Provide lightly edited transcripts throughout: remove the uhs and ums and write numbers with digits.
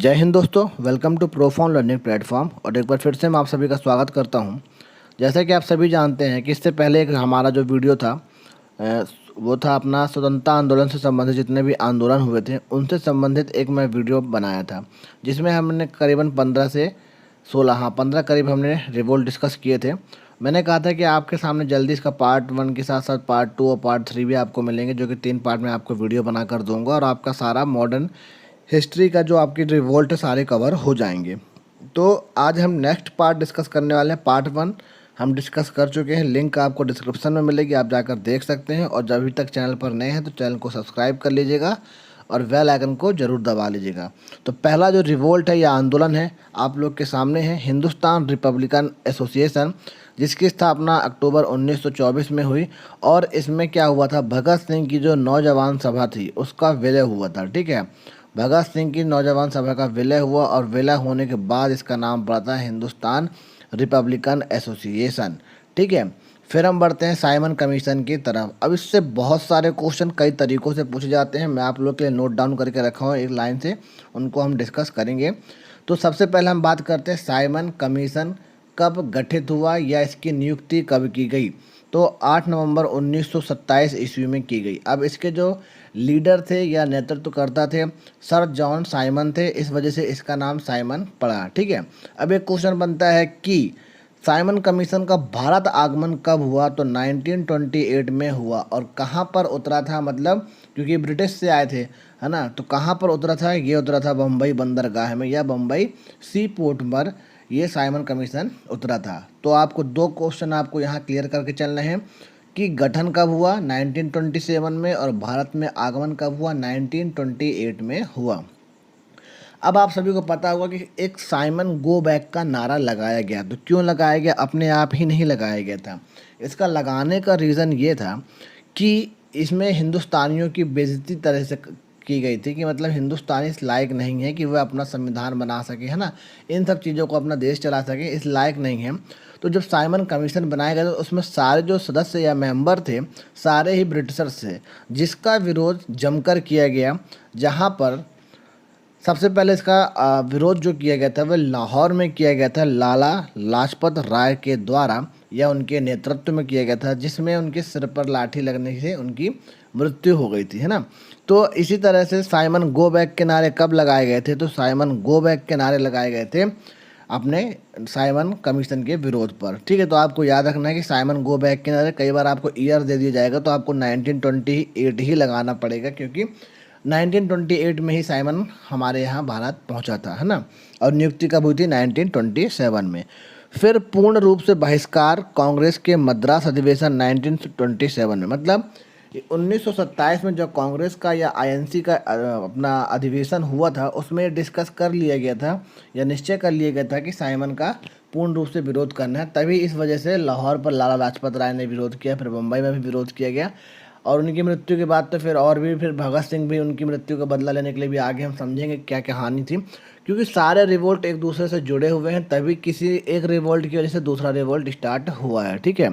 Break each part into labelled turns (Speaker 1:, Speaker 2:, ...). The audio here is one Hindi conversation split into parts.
Speaker 1: जय हिंद दोस्तों, वेलकम टू प्रोफॉन लर्निंग प्लेटफॉर्म। और एक बार फिर से मैं आप सभी का स्वागत करता हूं। जैसा कि आप सभी जानते हैं कि इससे पहले एक हमारा जो वीडियो था वो था अपना स्वतंत्रता आंदोलन से संबंधित जितने भी आंदोलन हुए थे उनसे संबंधित एक मैं वीडियो बनाया था, जिसमें हमने करीबन 15 से 16 15 करीब हमने रिवोल्ट डिस्कस किए थे। मैंने कहा था कि आपके सामने जल्दी इसका पार्ट 1 के साथ साथ पार्ट 2 और पार्ट 3 भी आपको मिलेंगे, जो कि 3 पार्ट में आपको वीडियो बना कर दूंगा और आपका सारा मॉडर्न हिस्ट्री का जो आपकी रिवोल्ट है सारे कवर हो जाएंगे। तो आज हम नेक्स्ट पार्ट डिस्कस करने वाले हैं। पार्ट 1 हम डिस्कस कर चुके हैं, लिंक आपको डिस्क्रिप्शन में मिलेगी, आप जाकर देख सकते हैं। और जब अभी तक चैनल पर नए हैं तो चैनल को सब्सक्राइब कर लीजिएगा और बेल आइकन को ज़रूर दबा लीजिएगा। तो पहला जो रिवोल्ट है या आंदोलन है आप लोग के सामने है, हिंदुस्तान रिपब्लिकन एसोसिएशन, जिसकी स्थापना अक्टूबर 1924 में हुई। और इसमें क्या हुआ था, भगत सिंह की जो नौजवान सभा थी उसका विलय हुआ था। ठीक है, भगत सिंह की नौजवान सभा का विलय हुआ और विलय होने के बाद इसका नाम पड़ा था हिंदुस्तान रिपब्लिकन एसोसिएशन। ठीक है, फिर हम बढ़ते हैं साइमन कमीशन की तरफ। अब इससे बहुत सारे क्वेश्चन कई तरीक़ों से पूछे जाते हैं, मैं आप लोग के लिए नोट डाउन करके रखा हूँ एक लाइन से, उनको हम डिस्कस करेंगे। तो सबसे पहले हम बात करते हैं साइमन कमीशन कब गठित हुआ या इसकी नियुक्ति कब की गई। तो 8 नवंबर 1927 ईस्वी में की गई। अब इसके जो लीडर थे या नेतृत्वकर्ता थे सर जॉन साइमन थे, इस वजह से इसका नाम साइमन पड़ा। ठीक है, अब एक क्वेश्चन बनता है कि साइमन कमीशन का भारत आगमन कब हुआ। तो 1928 में हुआ। और कहाँ पर उतरा था, मतलब क्योंकि ब्रिटिश से आए थे, है ना, तो कहाँ पर उतरा था, ये उतरा था बम्बई बंदरगाह में या बम्बई सी पोर्ट पर ये साइमन कमीशन उतरा था। तो आपको दो क्वेश्चन आपको यहाँ क्लियर करके चलने हैं कि गठन कब हुआ 1927 में और भारत में आगमन कब हुआ 1928 में हुआ। अब आप सभी को पता होगा कि एक साइमन गो बैक का नारा लगाया गया। तो क्यों लगाया गया, अपने आप ही नहीं लगाया गया था। इसका लगाने का रीज़न ये था कि इसमें हिंदुस्तानियों की बेइज्जती तरह से की गई थी कि मतलब हिंदुस्तानी इस लायक नहीं है कि वह अपना संविधान बना सके, है ना, इन सब चीज़ों को अपना देश चला सके, इस लायक नहीं है। तो जब साइमन कमीशन बनाया गया तो उसमें सारे जो सदस्य या मेंबर थे सारे ही ब्रिटिशर्स थे, जिसका विरोध जमकर किया गया। जहाँ पर सबसे पहले इसका विरोध जो किया गया था वह लाहौर में किया गया था, लाला लाजपत राय के द्वारा या उनके नेतृत्व में किया गया था, जिसमें उनके सिर पर लाठी लगने से उनकी मृत्यु हो गई थी, है ना। तो इसी तरह से साइमन गो बैक के नारे कब लगाए गए थे, तो साइमन गो बैक के नारे लगाए गए थे अपने साइमन कमीशन के विरोध पर। ठीक है, तो आपको याद रखना है कि साइमन गो बैक के नारे कई बार आपको ईयर दे दिया जाएगा तो आपको 1928 ही लगाना पड़ेगा, क्योंकि 1928 में ही साइमन हमारे यहाँ भारत पहुँचा था, है ना। और नियुक्ति कब हुई थी 1927 में। फिर पूर्ण रूप से बहिष्कार कांग्रेस के मद्रास अधिवेशन 1927 में, मतलब 1927 में जो कांग्रेस का या आईएनसी का अपना अधिवेशन हुआ था उसमें डिस्कस कर लिया गया था या निश्चय कर लिया गया था कि साइमन का पूर्ण रूप से विरोध करना है। तभी इस वजह से लाहौर पर लाला लाजपत राय ने विरोध किया, फिर मुंबई में भी विरोध किया गया। और उनकी मृत्यु के बाद तो फिर और भी, फिर भगत सिंह भी उनकी मृत्यु का बदला लेने के लिए भी आगे, हम समझेंगे क्या कहानी थी, क्योंकि सारे रिवोल्ट एक दूसरे से जुड़े हुए हैं, तभी किसी एक रिवोल्ट की वजह से दूसरा रिवोल्ट स्टार्ट हुआ है। ठीक है,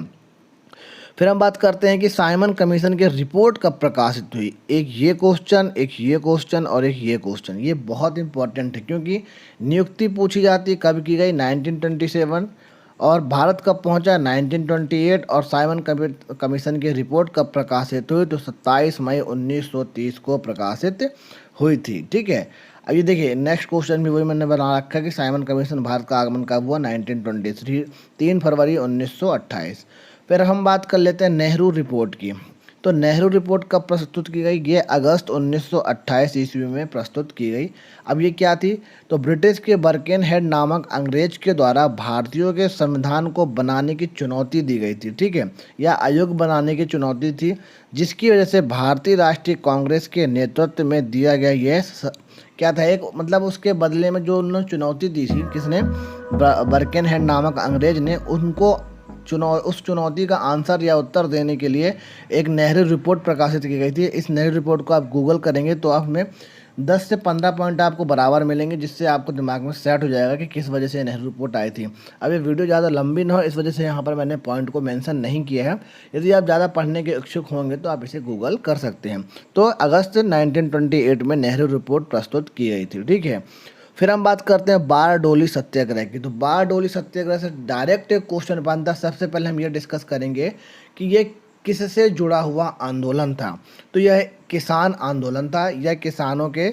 Speaker 1: फिर हम बात करते हैं कि साइमन कमीशन की रिपोर्ट कब प्रकाशित हुई। एक ये क्वेश्चन, एक ये क्वेश्चन और एक ये क्वेश्चन, ये बहुत इंपॉर्टेंट है क्योंकि नियुक्ति पूछी जाती है कब की गई 1927 और भारत कब पहुंचा 1928 और साइमन कमीशन की रिपोर्ट कब प्रकाशित हुई, तो 27 मई 1930 को प्रकाशित हुई थी। ठीक है, अब ये देखिए नेक्स्ट क्वेश्चन भी वही मैंने बना रखा है कि साइमन कमीशन भारत का आगमन कब हुआ 1923, 3 फरवरी 1928। फिर हम बात कर लेते हैं नेहरू रिपोर्ट की। तो नेहरू रिपोर्ट कब प्रस्तुत की गई, ये अगस्त 1928 ईस्वी में प्रस्तुत की गई। अब ये क्या थी, तो ब्रिटिश के बर्केनहेड नामक अंग्रेज के द्वारा भारतीयों के संविधान को बनाने की चुनौती दी गई थी। ठीक है, या आयोग बनाने की चुनौती थी, जिसकी वजह से भारतीय राष्ट्रीय कांग्रेस के नेतृत्व में दिया गया यह क्या था, एक मतलब उसके बदले में जो उन्होंने चुनौती दी थी, किसने, बर्केनहेड नामक अंग्रेज ने, उनको उस चुनौती का आंसर या उत्तर देने के लिए एक नेहरू रिपोर्ट प्रकाशित की गई थी। इस नेहरू रिपोर्ट को आप गूगल करेंगे तो आप में 10 से 15 पॉइंट आपको बराबर मिलेंगे, जिससे आपको दिमाग में सेट हो जाएगा कि किस वजह से नेहरू रिपोर्ट आई थी। अब ये वीडियो ज़्यादा लंबी ना हो इस वजह से यहाँ पर मैंने पॉइंट को मेंशन नहीं किया है। यदि आप ज़्यादा पढ़ने के इच्छुक होंगे तो आप इसे गूगल कर सकते हैं। तो अगस्त 1928 में नेहरू रिपोर्ट प्रस्तुत की गई थी। ठीक है, फिर हम बात करते हैं बारडोली सत्याग्रह की। तो बारडोली सत्याग्रह से डायरेक्ट एक क्वेश्चन बनता है। सबसे पहले हम ये डिस्कस करेंगे कि ये किससे जुड़ा हुआ आंदोलन था। तो यह किसान आंदोलन था, यह किसानों के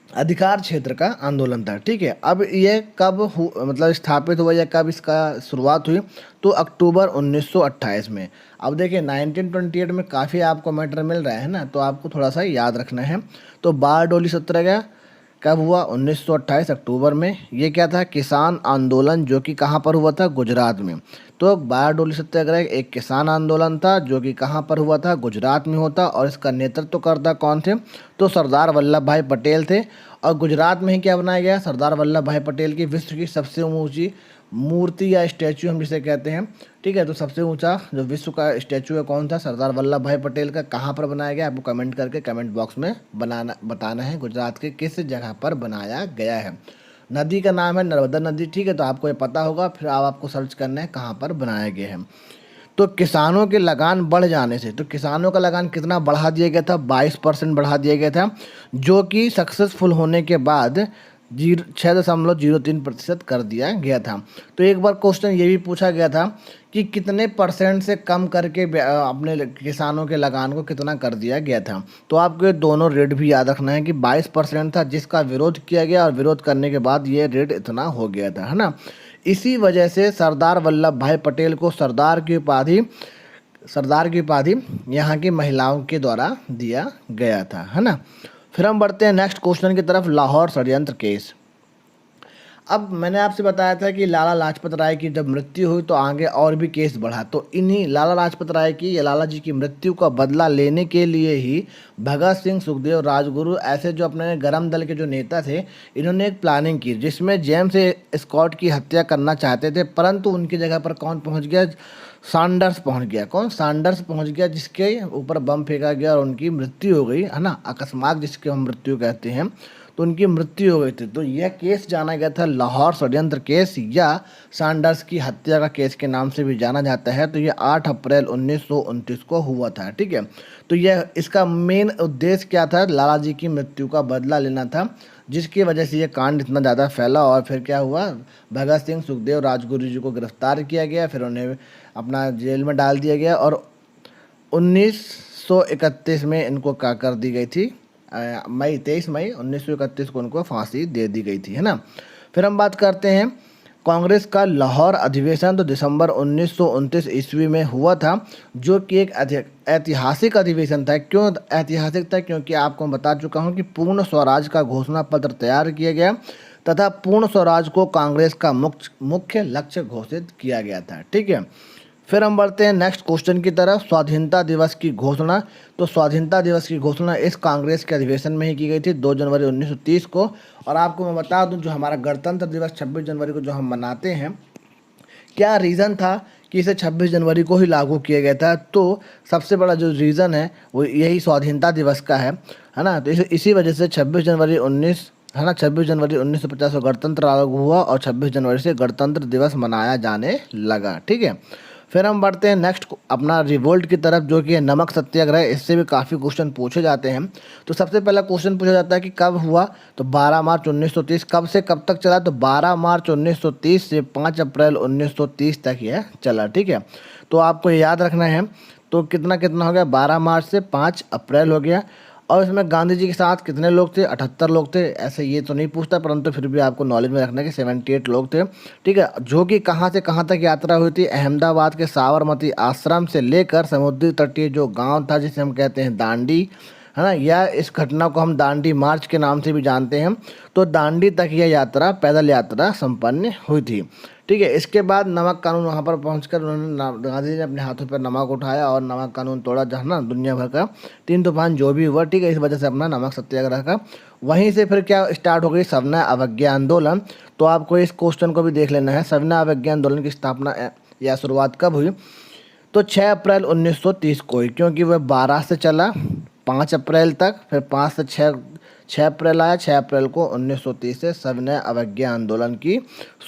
Speaker 1: अधिकार क्षेत्र का आंदोलन था। ठीक है, अब ये कब मतलब स्थापित हुआ या कब इसका शुरुआत हुई? तो अक्टूबर 1928 में। अब देखिए 1928 में काफ़ी आपको मैटर मिल रहा है ना, तो आपको थोड़ा सा याद रखना है। तो बारडोली सत्याग्रह कब हुआ? 1928 अक्टूबर में। ये क्या था? किसान आंदोलन, जो कि कहाँ पर हुआ था? गुजरात में। तो बारडोली सत्याग्रह एक किसान आंदोलन था जो कि कहाँ पर हुआ था? गुजरात में होता। और इसका नेतृत्व करता कौन थे? तो सरदार वल्लभ भाई पटेल थे। और गुजरात में ही क्या बनाया गया? सरदार वल्लभ भाई पटेल की विश्व की सबसे ऊंची मूर्ति या स्टैचू हम जिसे कहते हैं। ठीक है, तो सबसे ऊंचा जो विश्व का स्टैचू है कौन था? सरदार वल्लभ भाई पटेल का। कहाँ पर बनाया गया? आपको कमेंट करके कमेंट बॉक्स में बताना है गुजरात के किस जगह पर बनाया गया है। नदी का नाम है नर्मदा नदी। ठीक है, तो आपको ये पता होगा। फिर आपको सर्च करना है कहाँ पर बनाया गया है। तो किसानों के लगान बढ़ जाने से, तो किसानों का लगान कितना बढ़ा दिया गया था? 22% बढ़ा दिया गया था, जो कि सक्सेसफुल होने के बाद 6.03% कर दिया गया था। तो एक बार क्वेश्चन ये भी पूछा गया था कि कितने परसेंट से कम करके अपने किसानों के लगान को कितना कर दिया गया था। तो आपको ये दोनों रेट भी याद रखना है कि 22% था जिसका विरोध किया गया, और विरोध करने के बाद ये रेट इतना हो गया था, है ना। इसी वजह से सरदार वल्लभ भाई पटेल को सरदार की उपाधि यहाँ की महिलाओं के द्वारा दिया गया था, है ना। फिर हम बढ़ते हैं नेक्स्ट क्वेश्चन की तरफ, लाहौर षड्यंत्र केस। अब मैंने आपसे बताया था कि लाला लाजपत राय की जब मृत्यु हुई तो आगे और भी केस बढ़ा। तो इन्हीं लाला लाजपत राय की या लाला जी की मृत्यु का बदला लेने के लिए ही भगत सिंह, सुखदेव, राजगुरु ऐसे जो अपने गरम दल के जो नेता थे, इन्होंने एक प्लानिंग की जिसमें जेम्स स्कॉट की हत्या करना चाहते थे, परंतु उनकी जगह पर कौन पहुंच गया? सैंडर्स पहुंच गया। कौन? सैंडर्स पहुंच गया, जिसके ऊपर बम फेंका गया और उनकी मृत्यु हो गई, है ना। अकस्मात जिसके हम मृत्यु कहते हैं, तो उनकी मृत्यु हो गई थी। तो यह केस जाना गया था लाहौर षड्यंत्र केस, या सैंडर्स की हत्या का केस के नाम से भी जाना जाता है। तो यह 8 अप्रैल 1929 को हुआ था। ठीक है, तो यह इसका मेन उद्देश्य क्या था? लाला जी की मृत्यु का बदला लेना था, जिसकी वजह से ये कांड इतना ज़्यादा फैला। और फिर क्या हुआ? भगत सिंह, सुखदेव, राजगुरु जी को गिरफ्तार किया गया, फिर उन्हें अपना जेल में डाल दिया गया, और 1931 में इनको क्या कर दी गई थी? 23 मई 1931 को उनको फांसी दे दी गई थी, है ना। फिर हम बात करते हैं कांग्रेस का लाहौर अधिवेशन। तो दिसंबर 1929 ईस्वी में हुआ था, जो कि एक ऐतिहासिक अधिवेशन था। क्यों ऐतिहासिक था? क्योंकि आपको मैं बता चुका हूं कि पूर्ण स्वराज का घोषणा पत्र तैयार किया गया तथा पूर्ण स्वराज को कांग्रेस का मुख्य लक्ष्य घोषित किया गया था। ठीक है, फिर हम बढ़ते हैं नेक्स्ट क्वेश्चन की तरफ, स्वाधीनता दिवस की घोषणा। तो स्वाधीनता दिवस की घोषणा इस कांग्रेस के अधिवेशन में ही की गई थी 2 जनवरी 1930 को। और आपको मैं बता दूं, जो हमारा गणतंत्र दिवस 26 जनवरी को जो हम मनाते हैं, क्या रीज़न था कि इसे 26 जनवरी को ही लागू किया गया था? तो सबसे बड़ा जो रीज़न है वो यही स्वाधीनता दिवस का है ना। तो इसी वजह से 26 जनवरी 1950 को गणतंत्र लागू हुआ, और 26 जनवरी से गणतंत्र दिवस मनाया जाने लगा। ठीक है, फिर हम बढ़ते हैं नेक्स्ट अपना रिवोल्ट की तरफ, जो कि है नमक सत्याग्रह। इससे भी काफ़ी क्वेश्चन पूछे जाते हैं। तो सबसे पहला क्वेश्चन पूछा जाता है कि कब हुआ? तो 12 मार्च 1930। कब से कब तक चला? तो 12 मार्च 1930 से 5 अप्रैल 1930 तक यह चला। ठीक है, तो आपको याद रखना है। तो कितना कितना हो गया? 12 मार्च से 5 अप्रैल हो गया। और इसमें गांधी जी के साथ कितने लोग थे? 78 लोग थे। ऐसे ये तो नहीं पूछता, परंतु फिर भी आपको नॉलेज में रखना है कि 78 लोग थे। ठीक है, जो कि कहाँ से कहाँ तक यात्रा हुई थी? अहमदाबाद के साबरमती आश्रम से लेकर समुद्री तटीय जो गांव था जिसे हम कहते हैं दांडी, है ना, या इस घटना को हम दांडी मार्च के नाम से भी जानते हैं। तो दांडी तक यह यात्रा, पैदल यात्रा संपन्न हुई थी। ठीक है, इसके बाद नमक कानून वहाँ पर पहुंचकर उन्होंने, गांधी जी ने अपने हाथों पर नमक उठाया और नमक कानून तोड़ा, जहाँ ना दुनिया भर का 3 तूफान जो भी हुआ। ठीक है, इस वजह से अपना नमक सत्याग्रह का वहीं से फिर क्या स्टार्ट हो गई? सविनय अवज्ञा आंदोलन। तो आपको इस क्वेश्चन को भी देख लेना है, सविनय अवज्ञा आंदोलन की स्थापना या शुरुआत कब हुई? तो 6 अप्रैल 1930 को हुई, क्योंकि वह 12 से चला 5 अप्रैल तक, फिर 5 से 6 अप्रैल आया। 6 अप्रैल को 1930 से सविनय अवज्ञा आंदोलन की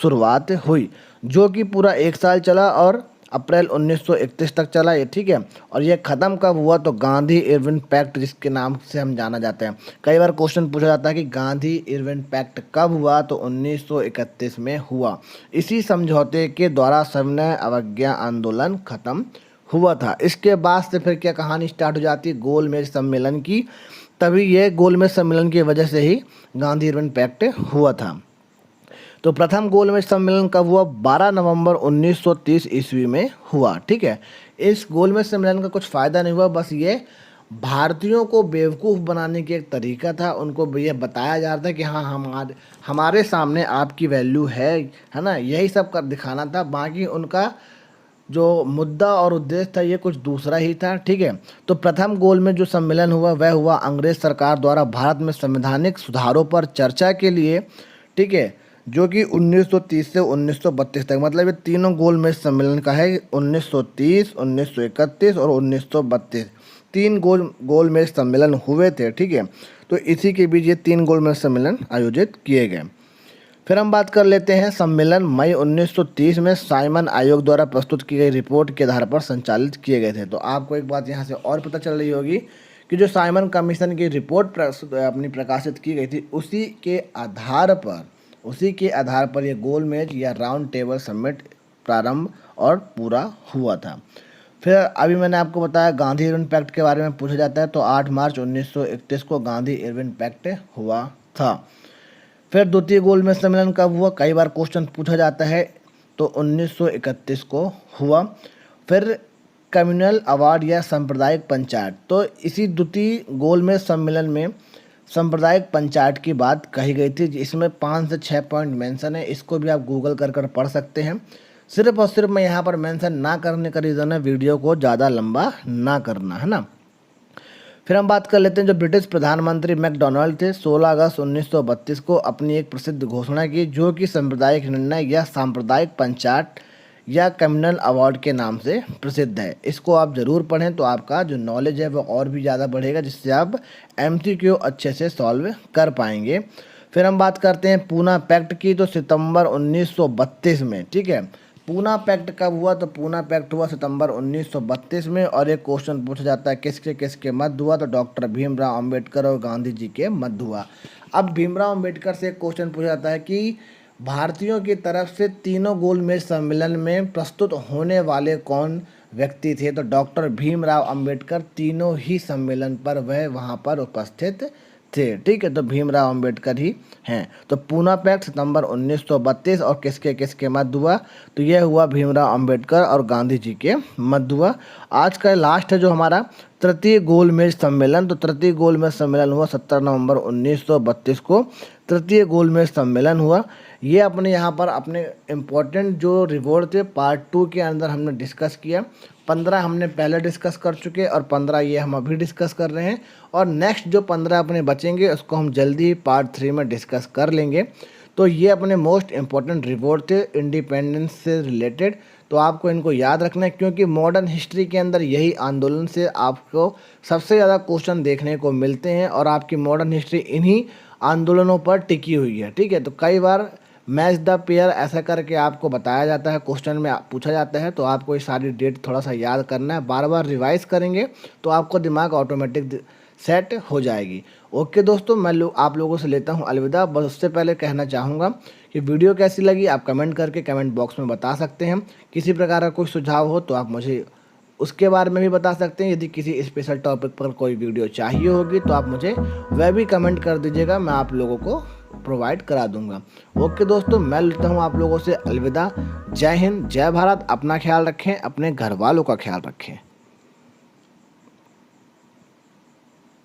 Speaker 1: शुरुआत हुई, जो कि पूरा 1 साल चला और अप्रैल 1931 तक चला ये, ठीक है। और ये ख़त्म कब हुआ, तो गांधी इरविन पैक्ट जिसके नाम से हम जाना जाते हैं। कई बार क्वेश्चन पूछा जाता है कि गांधी इरविन पैक्ट कब हुआ, तो 1931 में हुआ। इसी समझौते के द्वारा सविनय अवज्ञा आंदोलन खत्म हुआ था। इसके बाद से फिर क्या कहानी स्टार्ट हो जाती है, गोलमेज सम्मेलन की। तभी ये गोलमेज सम्मेलन की वजह से ही गांधी इरविन पैक्ट हुआ था। तो प्रथम गोलमेज सम्मेलन कब हुआ, 12 नवंबर 1930 ईस्वी में हुआ, ठीक है। इस गोलमेज सम्मेलन का कुछ फ़ायदा नहीं हुआ, बस ये भारतीयों को बेवकूफ़ बनाने की एक तरीका था। उनको ये बताया जा रहा था कि हाँ हमारे सामने आपकी वैल्यू है ना, यही सब कर दिखाना था। बाकी उनका जो मुद्दा और उद्देश्य था ये कुछ दूसरा ही था, ठीक है। तो प्रथम गोलमेज जो सम्मेलन हुआ वह हुआ अंग्रेज सरकार द्वारा भारत में संवैधानिक सुधारों पर चर्चा के लिए, ठीक है, जो कि 1930 से 1932 तक, मतलब ये तीनों गोलमेज सम्मेलन का है। 1930, 1931 और 1932 तीन गोलमेज सम्मेलन हुए थे, ठीक है। तो इसी के बीच ये तीन गोलमेज सम्मेलन आयोजित किए गए। फिर हम बात कर लेते हैं सम्मेलन मई 1930 में साइमन आयोग द्वारा प्रस्तुत की गई रिपोर्ट के आधार पर संचालित किए गए थे। तो आपको एक बात यहाँ से और पता चल रही होगी कि जो साइमन कमीशन की रिपोर्ट अपनी प्रकाशित की गई थी, उसी के आधार पर ये गोलमेज या राउंड टेबल समिट प्रारंभ और पूरा हुआ था। फिर अभी मैंने आपको बताया गांधी इरविन पैक्ट के बारे में पूछा जाता है, तो 8 मार्च 1931 को गांधी इरविन पैक्ट हुआ था। फिर द्वितीय गोलमेज सम्मेलन कब हुआ, कई बार क्वेश्चन पूछा जाता है, तो 1931 को हुआ। फिर कम्युनल अवार्ड या सांप्रदायिक पंचायत, तो इसी द्वितीय गोलमेज सम्मेलन में सांप्रदायिक पंचायत की बात कही गई थी। इसमें 5 से 6 पॉइंट मेंशन है, इसको भी आप गूगल कर पढ़ सकते हैं। सिर्फ और सिर्फ मैं यहाँ पर मेंशन ना करने का रीज़न है वीडियो को ज़्यादा लंबा ना करना, है ना। फिर हम बात कर लेते हैं जो ब्रिटिश प्रधानमंत्री मैकडोनाल्ड थे, 16 अगस्त 1932 को अपनी एक प्रसिद्ध घोषणा की, जो कि सांप्रदायिक निर्णय या सांप्रदायिक पंचायत या कम्युनल अवार्ड के नाम से प्रसिद्ध है। इसको आप ज़रूर पढ़ें, तो आपका जो नॉलेज है वो और भी ज़्यादा बढ़ेगा, जिससे आप MCQ अच्छे से सॉल्व कर पाएंगे। फिर हम बात करते हैं पूना पैक्ट की, तो सितंबर 1932 में, ठीक है। पूना पैक्ट कब हुआ, तो पूना पैक्ट हुआ सितंबर 1932 में। और एक क्वेश्चन पूछा जाता है किसके मध्य हुआ, तो डॉक्टर भीमराव अंबेडकर और गांधी जी के मध्य हुआ। अब भीमराव अंबेडकर से एक क्वेश्चन पूछा जाता है कि भारतीयों की तरफ से तीनों गोलमेज सम्मेलन में प्रस्तुत होने वाले कौन व्यक्ति थे, तो डॉक्टर भीमराव अंबेडकर तीनों ही सम्मेलन पर वहाँ पर उपस्थित थे, ठीक है। तो भीमराव अंबेडकर ही हैं। तो पूना पैक्ट सितंबर 1932 और किसके मध्य हुआ, तो यह हुआ भीमराव अंबेडकर और गांधी जी के मध्य हुआ। आज का लास्ट है जो हमारा तृतीय गोलमेज सम्मेलन, तो तृतीय गोलमेज सम्मेलन हुआ 17 नवंबर 1932 को तृतीय गोलमेज सम्मेलन हुआ। ये अपने यहाँ पर अपने इम्पोर्टेंट जो रिवॉर्ड थे पार्ट 2 के अंदर हमने डिस्कस किया। 15 हमने पहले डिस्कस कर चुके और 15 ये हम अभी डिस्कस कर रहे हैं। और नेक्स्ट जो 15 अपने बचेंगे उसको हम जल्दी ही पार्ट 3 में डिस्कस कर लेंगे। तो ये अपने मोस्ट इम्पॉर्टेंट रिवॉर्ड थे इंडिपेंडेंस से रिलेटेड, तो आपको इनको याद रखना है, क्योंकि मॉडर्न हिस्ट्री के अंदर यही आंदोलन से आपको सबसे ज़्यादा क्वेश्चन देखने को मिलते हैं और आपकी मॉडर्न हिस्ट्री इन्हीं आंदोलनों पर टिकी हुई है, ठीक है। तो कई बार मैच द पेयर ऐसा करके आपको बताया जाता है, क्वेश्चन में पूछा जाता है, तो आपको ये सारी डेट थोड़ा सा याद करना है। बार बार रिवाइज करेंगे तो आपको दिमाग ऑटोमेटिक सेट हो जाएगी। ओके दोस्तों, मैं आप लोगों से लेता हूँ अलविदा। बस उससे पहले कहना चाहूँगा कि वीडियो कैसी लगी आप कमेंट करके कमेंट बॉक्स में बता सकते हैं। किसी प्रकार का कोई सुझाव हो तो आप मुझे उसके बारे में भी बता सकते हैं। यदि किसी स्पेशल टॉपिक पर कोई वीडियो चाहिए होगी तो आप मुझे वह भी कमेंट कर दीजिएगा, मैं आप लोगों को प्रोवाइड करा दूंगा। ओके दोस्तों, मैं लेता हूँ आप लोगों से अलविदा। जय हिंद, जय भारत। अपना ख्याल रखें, अपने घर वालों का ख्याल रखें।